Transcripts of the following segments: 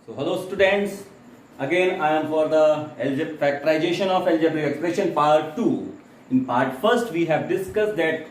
So hello students, again I am for the factorization of algebraic expression part 2. In part first we have discussed that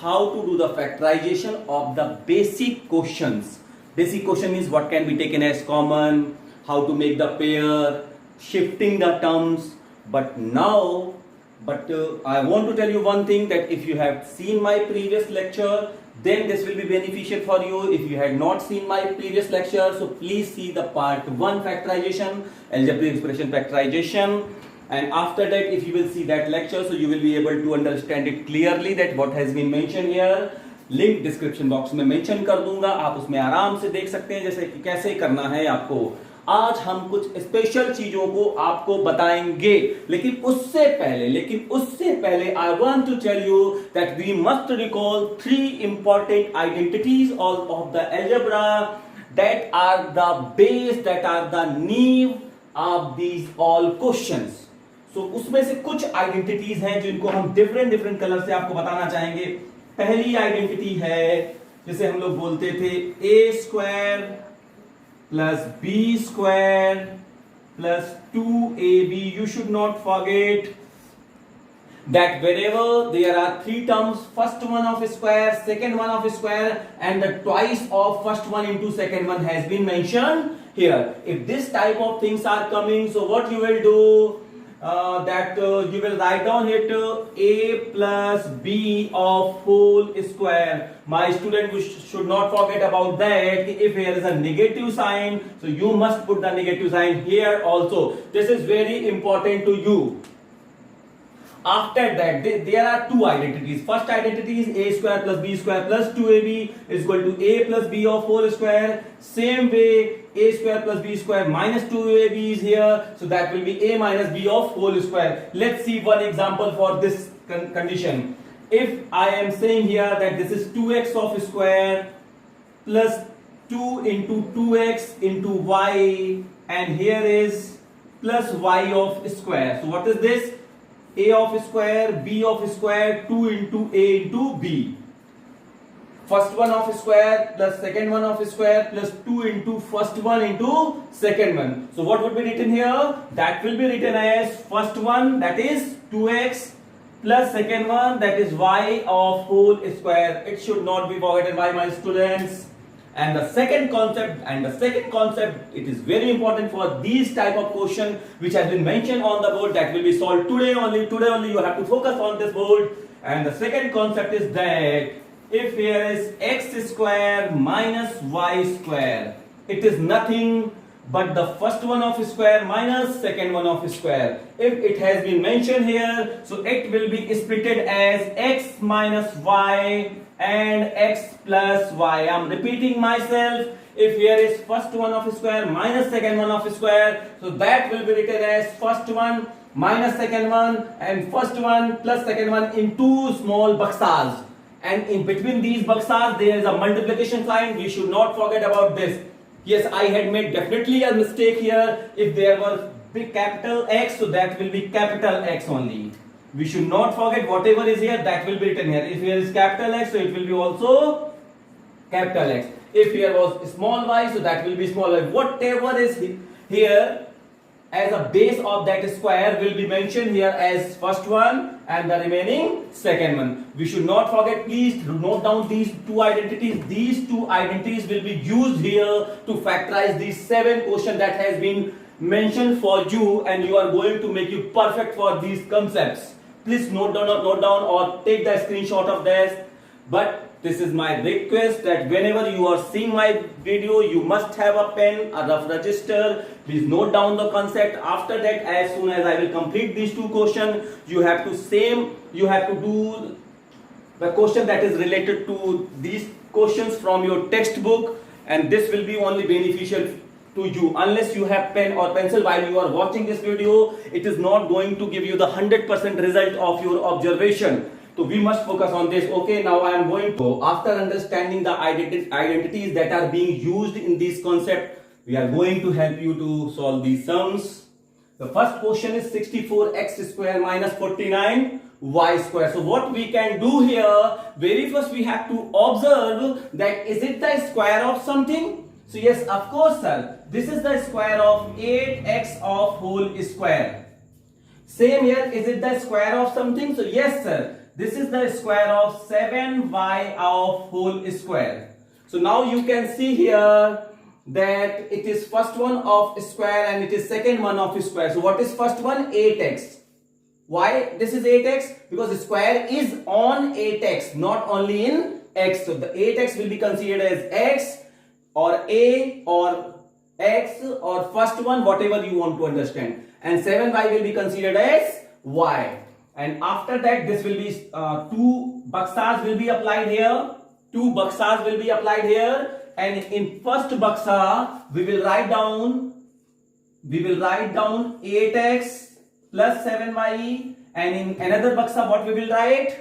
how to do the factorization of the basic questions. Basic question means what can be taken as common, how to make the pair, shifting the terms. But I want to tell you one thing, that if you have seen my previous lecture, then this will be beneficial for you. If you had not seen my previous lecture, so please see the part 1 factorization, algebraic expression factorization, and after that if you will see that lecture, so you will be able to understand it clearly that what has been mentioned here. Link description box में mention कर दूंगा, आप उसमें आराम से देख सकते हैं जैसे कि कैसे करना है आपको. आज हम कुछ स्पेशल चीजों को आपको बताएंगे, लेकिन उससे पहले I want to tell you that we must recall 3 important identities of the algebra that are the base, that are the नीव of these all questions. So उसमें से कुछ आइडेंटिटीज हैं जिनको हम डिफरेंट कलर से आपको बताना चाहेंगे. पहली आइडेंटिटी है जिसे हम लोग बोलते थे A square plus B square plus 2ab. You should not forget that wherever there are 3 terms, first one of square, second one of square, and the twice of first one into second one has been mentioned here. If this type of things are coming, so what you will do, you will write down it a plus b of whole square. My student, you should not forget about that. If here is a negative sign, so you must put the negative sign here also. This is very important to you. After that, there are 2 identities. First identity is a square plus b square plus 2ab is equal to a plus b of whole square. Same way, a square plus b square minus 2ab is here, so that will be a minus b of whole square. Let's see one example for this condition. If I am saying here that this is 2x of square plus 2 into 2x into y, and here is plus y of square. So what is this? A of square, b of square, 2 into a into b. First one of square plus second one of square plus 2 into first one into second one. So what would be written here? That will be written as first one, that is 2x, plus second one, that is y of whole square. It should not be forgotten by my students. And the second concept, it is very important for these type of question which has been mentioned on the board, that will be solved today only. You have to focus on this board. And the second concept is that if here is x square minus y square, it is nothing but the first one of square minus second one of square. If it has been mentioned here, so it will be splitted as x minus y and x plus y. I am repeating myself. If here is first one of square minus second one of square, so that will be written as first one minus second one and first one plus second one in 2 small baksas. And in between these baksas there is a multiplication sign. We should not forget about this. Yes, I had made definitely a mistake here. If there was big capital X, so that will be capital X only. We should not forget whatever is here, that will be written here. If here is capital X, so it will be also capital X. If here was small y, so that will be small y. Whatever is here as a base of that square will be mentioned here as first one and the remaining second one. We should not forget, please note down these 2 identities. These 2 identities will be used here to factorize these 7 questions that has been mentioned for you, and you are going to make you perfect for these concepts. Please note down or take the screenshot of this. But this is my request that whenever you are seeing my video, you must have a pen, a rough register. Please note down the concept. After that, as soon as I will complete these 2 questions, you have to do the question that is related to these questions from your textbook, and this will be only beneficial to you. Unless you have pen or pencil while you are watching this video, it is not going to give you the 100% result of your observation. So we must focus on this. Okay, now I am going to, after understanding the identities that are being used in this concept, we are going to help you to solve these sums. The first question is 64x square minus 49y square. So what we can do here, very first we have to observe that is it the square of something? So yes, of course sir, this is the square of 8x of whole square. Same here, is it the square of something? So yes sir, this is the square of 7y of whole square. So now you can see here that it is first one of square and it is second one of square. So what is first one? 8x. Why this is 8x? Because the square is on 8x, not only in x. So the 8x will be considered as x or a or x or first one, whatever you want to understand. And 7y will be considered as y. And after that, this will be 2 baksas will be applied here. 2 baksas will be applied here. And in first baksa, we will write down 8x plus 7y, and in another baksa what we will write,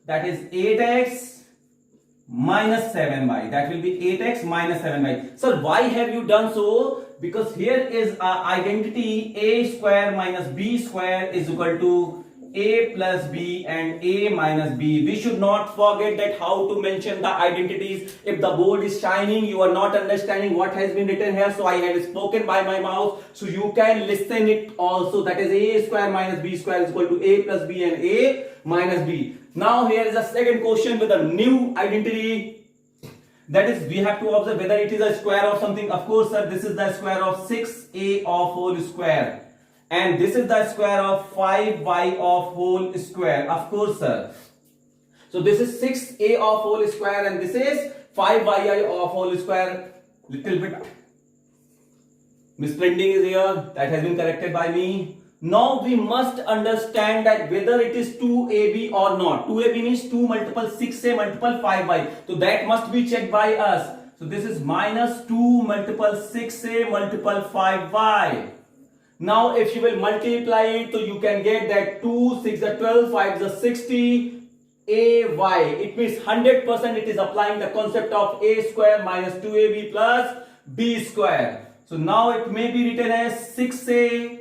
that is 8x minus 7y. That will be 8x minus 7y. So why have you done so? Because here is our identity, a square minus b square is equal to a plus b and a minus b. We should not forget that how to mention the identities. If the board is shining, you are not understanding what has been written here, so I had spoken by my mouth, so you can listen it also. That is a square minus b square is equal to a plus b and a minus b. Now here is a second question with a new identity. That is, we have to observe whether it is a square of something. Of course sir, this is the square of 6a of whole square. And this is the square of 5y of whole square. Of course sir. So this is 6a of whole square and this is 5y of whole square. Little bit misprinting is here. That has been corrected by me. Now we must understand that whether it is 2ab or not. 2ab means 2 multiple 6a multiple 5y. So that must be checked by us. So this is minus 2 multiple 6a multiple 5y. Now if you will multiply it, so you can get that 2, 6 are 12, 5 is 60, ay. It means 100% it is applying the concept of a square minus 2ab plus b square. So now it may be written as 6a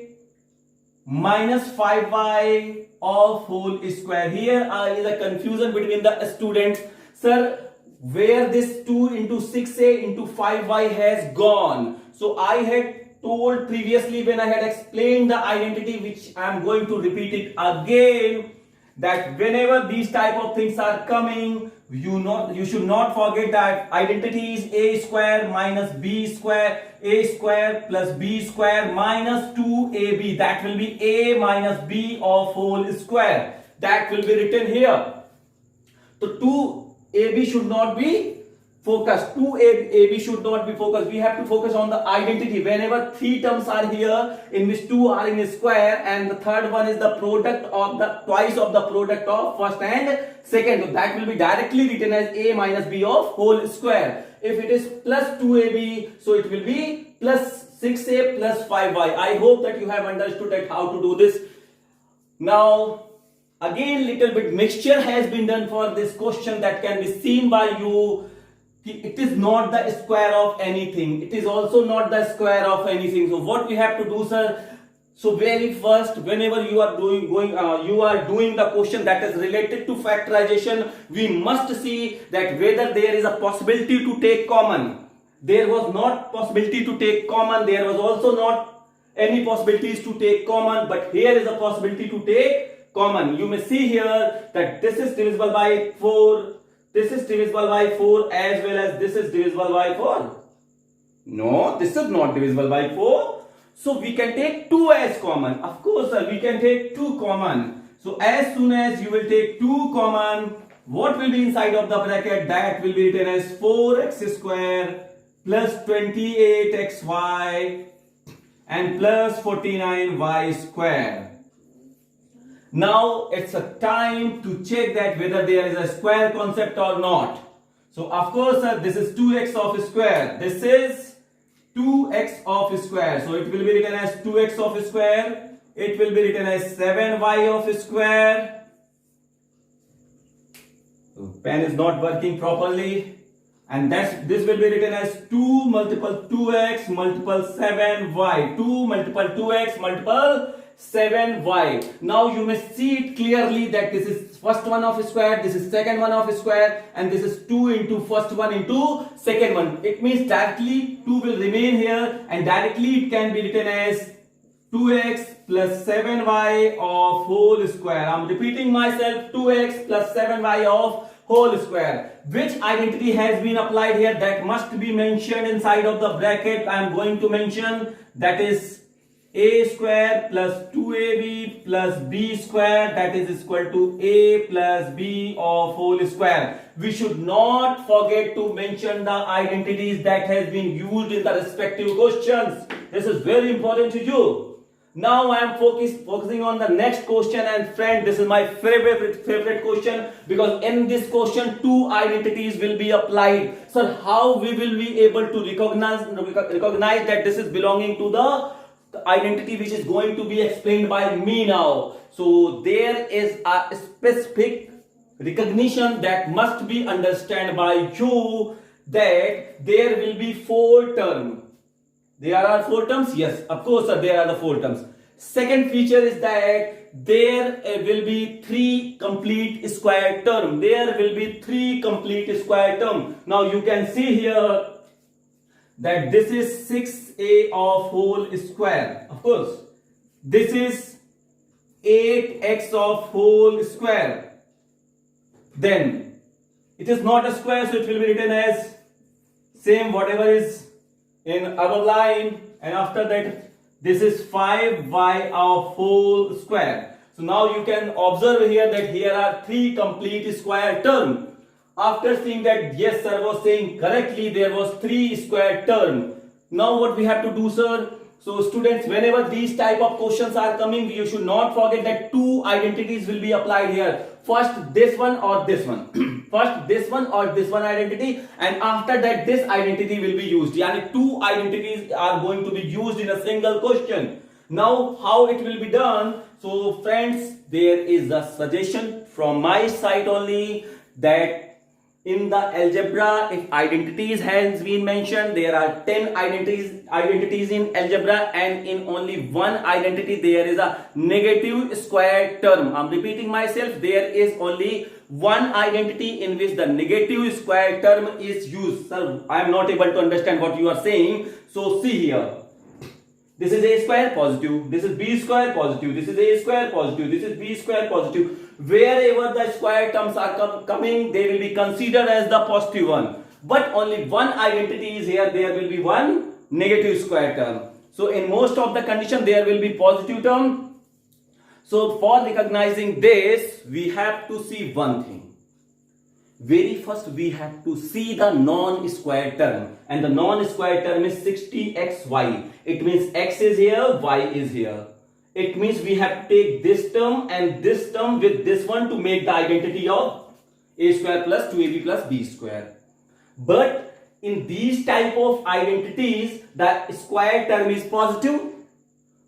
minus 5y of whole square. Here is a confusion between the students. Sir, where this 2 into 6a into 5y has gone? So I had told previously when I had explained the identity, which I am going to repeat it again, that whenever these type of things are coming, you should not forget that identity is a square minus b square, a square plus b square minus 2ab. That will be a minus b of whole square. That will be written here. So 2ab should not be focused. 2ab should not be focused. We have to focus on the identity. Whenever 3 terms are here, in which 2 are in a square and the third one is the product of the twice of the product of first and second. So that will be directly written as a minus b of whole square. If it is plus 2ab, so it will be plus 6a plus 5y. I hope that you have understood that how to do this. Now again, little bit mixture has been done for this question that can be seen by you. It is not the square of anything. It is also not the square of anything. So what we have to do, sir? So very first, whenever you are doing the question that is related to factorization, we must see that whether there is a possibility to take common. There was not possibility to take common. There was also not any possibilities to take common. But here is a possibility to take common. You may see here that this is divisible by 4. This is divisible by 4 as well as this is divisible by 4. No, this is not divisible by 4. So we can take 2 as common. Of course, sir, we can take 2 common. So as soon as you will take 2 common, what will be inside of the bracket? That will be written as 4x square plus 28xy and plus 49y square. Now it's a time to check that whether there is a square concept or not. So of course, sir, this is 2x of square. This is 2x of square. So it will be written as 2x of square. It will be written as 7y of square. So pen is not working properly. And this will be written as 2 multiple 2x multiple 7y. 2 multiple 2x multiple 7y. Now you may see it clearly that this is first one of square, this is second one of square, and this is 2 into first one into second one. It means directly 2 will remain here, and directly it can be written as 2x plus 7y of whole square. I'm repeating myself, 2x plus 7y of whole square. Which identity has been applied here? That must be mentioned inside of the bracket. I am going to mention, that is a square plus 2ab plus b square, that is equal to a plus b of whole square. We should not forget to mention the identities that has been used in the respective questions. This is very important to you. Now I am focusing on the next question, and friend, this is my favorite question, because in this question 2 identities will be applied. So how we will be able to recognize that this is belonging to the identity which is going to be explained by me now. So there is a specific recognition that must be understood by you, that there will be 4 terms. There are 4 terms? Yes, of course, sir, there are the 4 terms. Second feature is that there will be 3 complete square term. There will be 3 complete square term. Now you can see here that this is 6a of whole square. Of course, this is 8x of whole square. Then it is not a square, so it will be written as same whatever is in our line, and after that this is 5y of whole square. So now you can observe here that here are 3 complete square term. After seeing that yes sir was saying correctly, there was 3 square term. Now what we have to do, sir? So students, whenever these type of questions are coming, you should not forget that 2 identities will be applied here. First this one or this one. First this one or this one identity, and after that this identity will be used. Yani 2 identities are going to be used in a single question. Now how it will be done? So friends, there is a suggestion from my side only, that in the algebra, if identities has been mentioned, there are 10 identities in algebra, and in only one identity there is a negative square term. I'm repeating myself, there is only one identity in which the negative square term is used. Sir, I am not able to understand what you are saying. So see here. This is a square positive, this is b square positive, this is a square positive, this is b square positive. Wherever the square terms are coming, they will be considered as the positive one. But only one identity is here, there will be one negative square term. So in most of the condition there will be positive term. So for recognizing this, we have to see one thing. Very first we have to see the non-square term, and the non-square term is 60xy. It means x is here, y is here. It means we have to take this term and this term with this one to make the identity of a square plus 2ab plus b square. But in these type of identities, the square term is positive,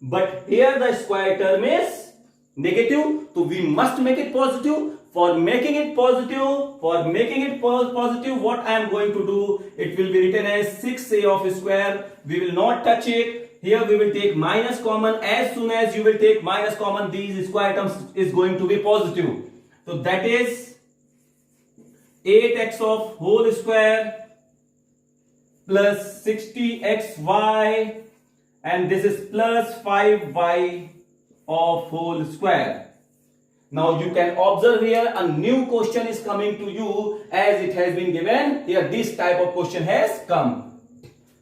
but here the square term is negative, so we must make it positive. For making it positive, what I am going to do, it will be written as 6a of square. We will not touch it. Here we will take minus common. As soon as you will take minus common, these square terms is going to be positive. So that is 8x of whole square plus 60xy, and this is plus 5y of whole square. Now you can observe here a new question is coming to you, as it has been given here. This type of question has come.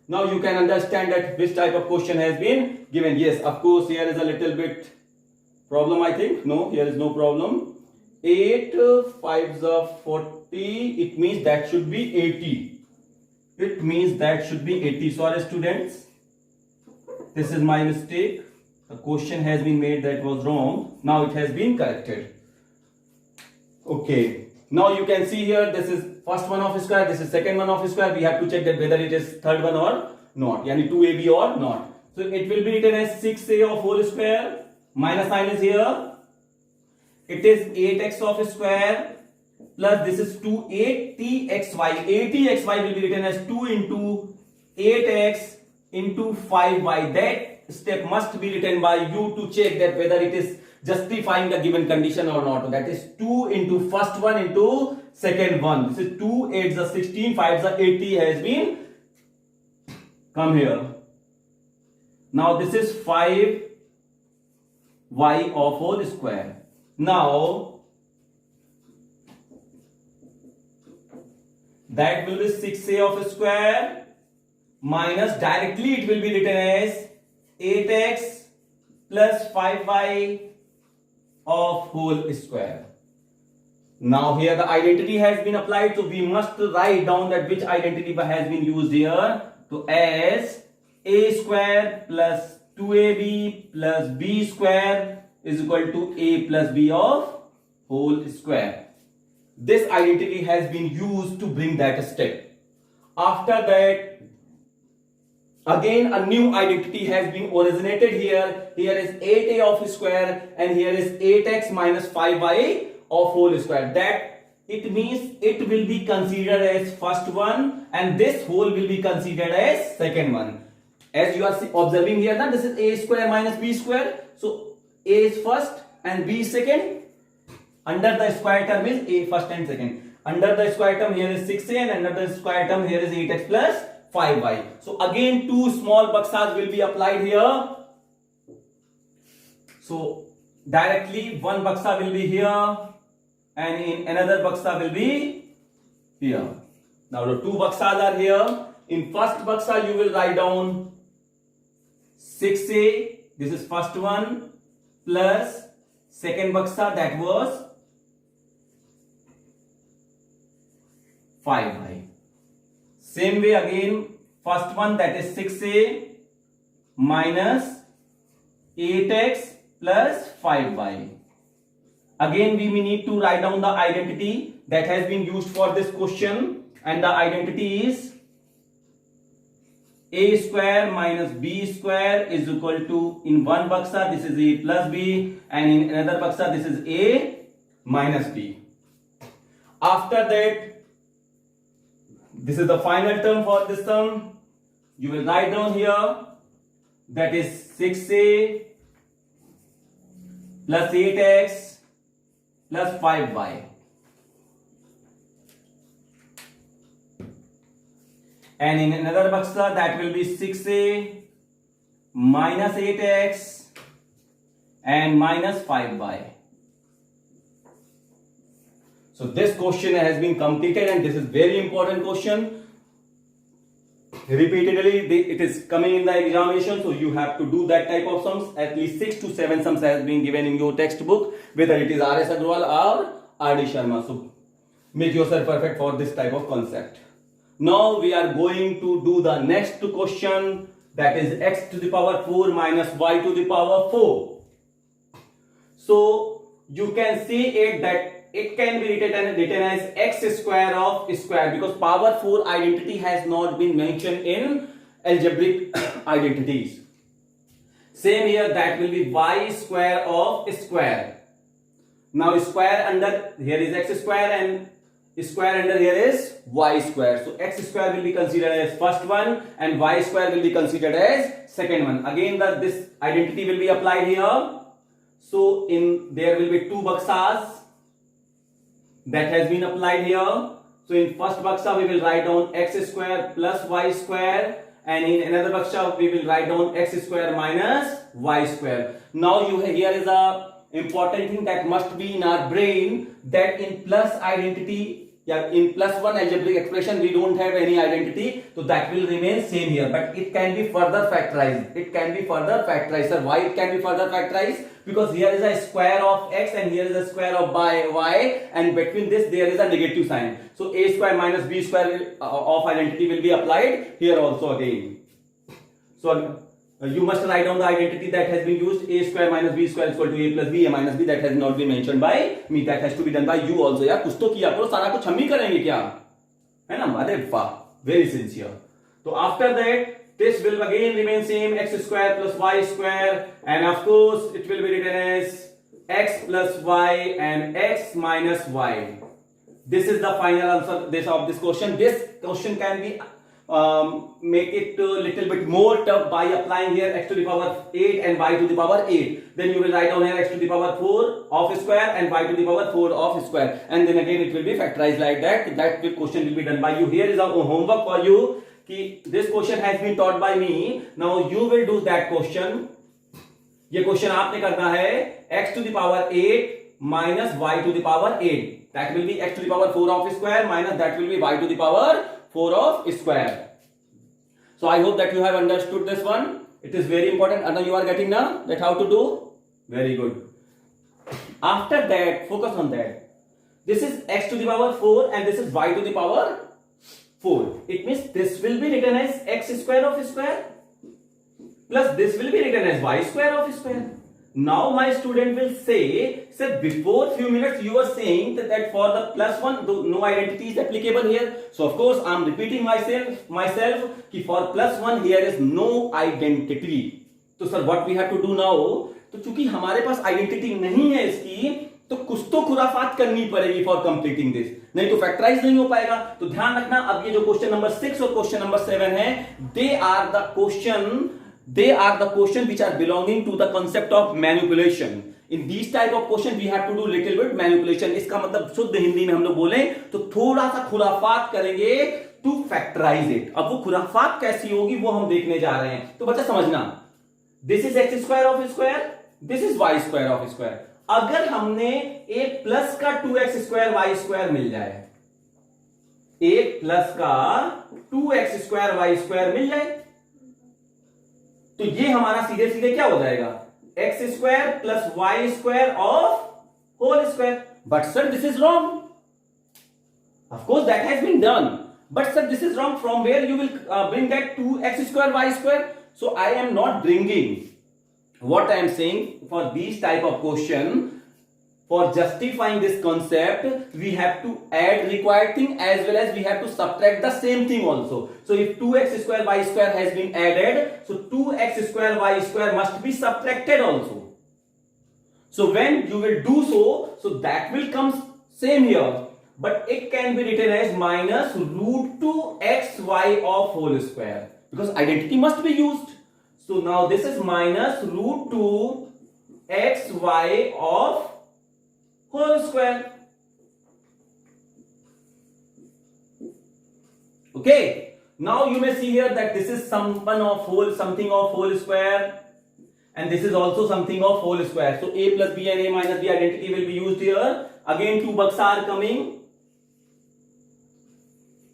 Now you can understand that which type of question has been given. Yes, of course, here is a little bit problem, I think. No, here is no problem. 8 5s are 40. It means that should be 80. It means that should be 80. Sorry students, this is my mistake. A question has been made that was wrong. Now it has been corrected. Okay. Now you can see here, this is first one of square, this is second one of square. We have to check that whether it is third one or not. Yani 2ab or not. So it will be written as 6a of whole square. Minus sign is here. It is 8x of square plus this is 280xy. 80xy will be written as 2 into 8x into 5y. That step must be written by you to check that whether it is justifying the given condition or not. That is 2 into first one into second one. This is 2, 8 is 16, 5 is 80 has been come here. Now this is 5y of whole square. Now that will be 6a of square minus, directly it will be written as 8x plus 5y of whole square. Now here the identity has been applied, so we must write down that which identity has been used here. So as a square plus 2ab plus b square is equal to a plus b of whole square. This identity has been used to bring that step. After that, again a new identity has been originated here. Here is 8a of square and here is 8x minus 5y of whole square. That it means it will be considered as first one and this whole will be considered as second one. As you are observing here, now this is a square minus b square. So a is first and b is second. Under the square term is a first and second. Under the square term here is 6a and under the square term here is 8x plus 5y. So again two small baksas will be applied here. So directly one baksa will be here and in another baksa will be here. Now the two baksas are here. In first baksa you will write down 6a, this is first one, plus second baksa, that was 5y. Same way again, first one, that is 6a minus 8x plus 5y. Again we need to write down the identity that has been used for this question, and the identity is a square minus b square is equal to, in one baksa this is a plus b and in another baksa this is a minus b. After that, this is the final term for this term. You will write down here, that is 6a plus 8x plus 5y. And in another baksa that will be 6a minus 8x and minus 5y. So this question has been completed and this is very important question. Repeatedly it is coming in the examination, so you have to do that type of sums. At least 6 to 7 sums has been given in your textbook, whether it is R.S. Agrawal or R.D. Sharma. So make yourself perfect for this type of concept. Now we are going to do the next question, that is x to the power 4 minus y to the power 4. So you can see it that it can be written as x square of square, because power 4 identity has not been mentioned in algebraic identities. Same here, that will be y square of square. Now square under here is x square and square under here is y square. So x square will be considered as first one and y square will be considered as second one. Again this identity will be applied here. So there will be two baksas that has been applied here. So in first baksa we will write down x square plus y square, and in another baksa we will write down x square minus y square. Now here is a important thing that must be in our brain, that in plus identity, in plus one algebraic expression we don't have any identity, so that will remain same here, but it can be further factorized. It can be further factorized. Sir, why it can be further factorized? Because here is a square of x and here is a square of y, and between this there is a negative sign. So a square minus b square of identity will be applied here also again. So you must write down the identity that has been used. A square minus b square is equal to a plus b, a minus b, that has not been mentioned by me, that has to be done by you also. यार कुछ तो किया करो, सारा कुछ हम ही करेंगे क्या, है ना? अरे वाह, very sincere. So after that this will again remain same, x square plus y square, and of course it will be written as x plus y and x minus y. This is the final answer of this question. This question can be make it a little bit more tough by applying here x to the power 8 and y to the power 8. Then you will write down here x to the power 4 of square and y to the power 4 of square, and then again it will be factorized like that. That question will be done by you. Here is a homework for you. This question has been taught by me. Now you will do that question. ये question आपने करना है x to the power 8 minus y to the power 8. That will be x to the power 4 of square minus that will be y to the power 4 of square. So I hope that you have understood this one. It is very important. And now you are getting now that how to do. Very good. After that, focus on that. This is x to the power 4 and this is y to the power 4. It means this will be written as x square of square plus this will be written as y square of square. Now my student will say, sir, before few minutes you were saying that for the plus one, no identity is applicable here. So of course I am repeating myself कि for plus one here is no identity. तो sir what we have to do now? तो चूंकि हमारे पास identity नहीं है इसकी, तो कुछ तो खुराफात करनी पड़ेगी फॉर कंप्लीटिंग दिस, नहीं तो फैक्टराइज नहीं हो पाएगा. तो ध्यान रखना, अब ये जो क्वेश्चन नंबर 6 और क्वेश्चन नंबर 7 है, they are the question which are belonging to the concept of manipulation. In these type of question we have to do little bit manipulation. इसका मतलब शुद्ध हिंदी में हम लोग बोले तो थोड़ा सा खुराफात करेंगे to factorize it. अब वो खुराफात कैसी होगी वो हम देखने जा रहे हैं. तो बच्चा समझना, this is x square of square, this is y square of square. अगर हमने a प्लस का 2x स्क्वायर वाई स्क्वायर मिल जाए, a प्लस का 2x स्क्वायर वाई स्क्वायर मिल जाए, तो ये हमारा सीधे सीधे क्या हो जाएगा, x square plus y square of whole square. But sir this is wrong. Of course that has been done, but sir this is wrong. From where you will bring that 2x square y square. So I am not bringing. What I am saying, for these type of question, for justifying this concept, we have to add required thing as well as we have to subtract the same thing also. So if 2x square y square has been added, so 2x square y square must be subtracted also. So when you will do so that will come same here, but it can be written as minus root 2xy of whole square, because identity must be used. So now this is minus root 2xy of whole square. Okay. Now you may see here that this is something of whole square, and this is also something of whole square. So a plus b and a minus b identity will be used here. Again, two bucks are coming.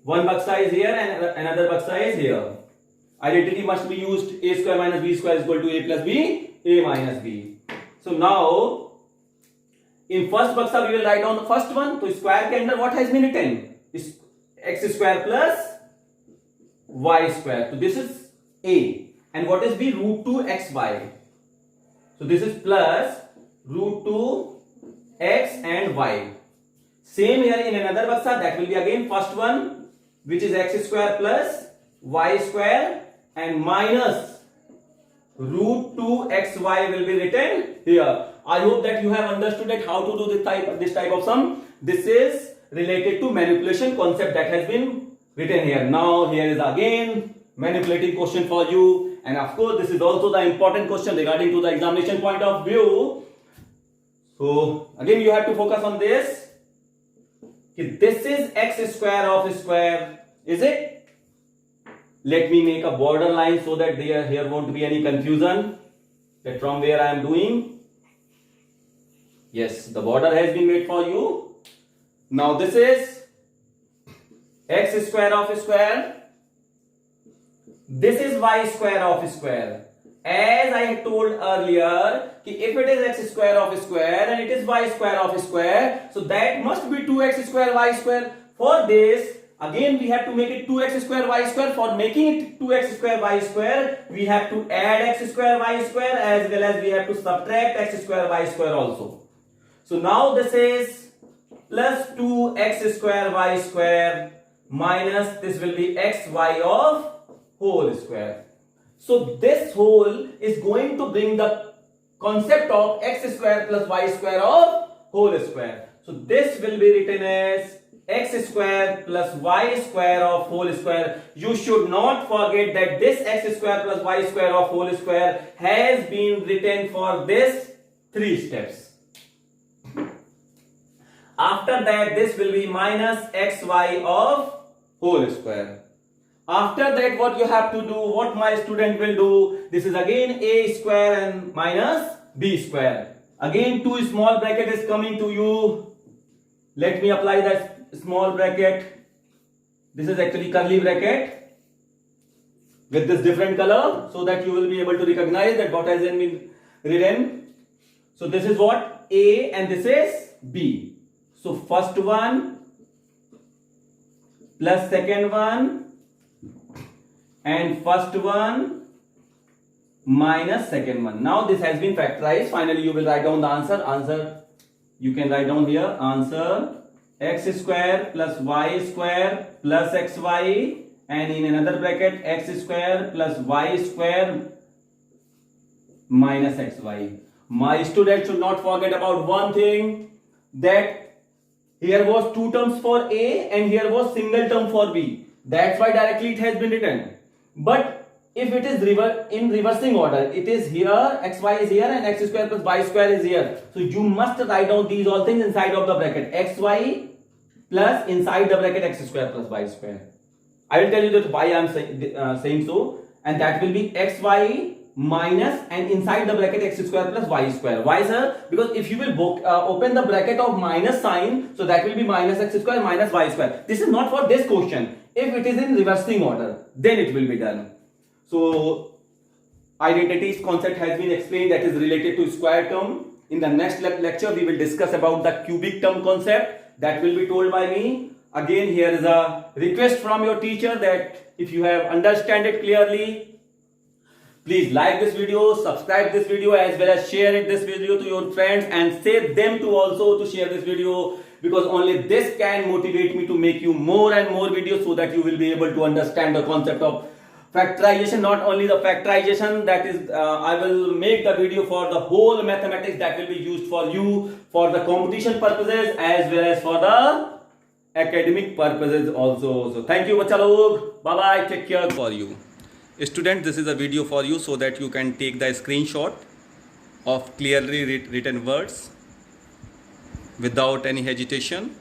One bucks is here and another bucks is here. Identity must be used. A square minus b square is equal to a plus b, a minus b. So now in first baksa we will write down the first one. So square के अंदर what has been written? Is x square plus y square. So this is a, and what is b? Root 2xy. So this is plus root 2x and y. Same here in another baksa, that will be again first one, which is x square plus y square and minus root 2xy will be written here. I hope that you have understood it how to do this type of sum. This is related to manipulation concept that has been written here. Now here is again manipulating question for you, and of course this is also the important question regarding to the examination point of view. So again you have to focus on this. This is x square of square, is it? Let me make a border line so that here won't be any confusion that from where I am doing. Yes, the border has been made for you. Now this is x square of square. This is y square of square. As I told earlier, if it is x square of square and it is y square of square, so that must be 2x square y square. For this, again we have to make it 2x square y square. For making it 2x square y square, we have to add x square y square as well as we have to subtract x square y square also. So now this is plus 2x square y square minus this will be xy of whole square. So this whole is going to bring the concept of x square plus y square of whole square. So this will be written as x square plus y square of whole square. You should not forget that this x square plus y square of whole square has been written for this 3 steps. After that, this will be minus xy of whole square. After that, what you have to do, what my student will do, this is again a square and minus b square. Again 2 small bracket is coming to you. Let me apply that small bracket. This is actually curly bracket with this different color, so that you will be able to recognize that what has been written. So this is what a and this is b. So first one plus second one and first one minus second one. Now this has been factorized. Finally you will write down the answer. You can write down here answer x square plus y square plus xy, and in another bracket x square plus y square minus xy. My student should not forget about one thing, that here was 2 terms for a and here was single term for b. That's why directly it has been written. But if it is in reversing order, it is here, xy is here and x square plus y square is here. So you must write down these all things inside of the bracket, xy plus inside the bracket x square plus y square. I will tell you that why I am saying so, and that will be xy minus and inside the bracket x square plus y square. Why, sir? Because if you will open the bracket of minus sign, so that will be minus x square minus y square. This is not for this question. If it is in reversing order, then it will be done. So identities concept has been explained, that is related to square term. In the next lecture we will discuss about the cubic term concept, that will be told by me. Again, here is a request from your teacher that if you have understand it clearly, please like this video, subscribe this video, as well as share this video to your friends and say them to also to share this video, because only this can motivate me to make you more and more videos, so that you will be able to understand the concept of factorization. Not only the factorization, that is I will make the video for the whole mathematics that will be used for you for the competition purposes as well as for the academic purposes also. So thank you bachcha log, bye bye, take care. For you student, this is a video for you, so that you can take the screenshot of clearly written words without any hesitation.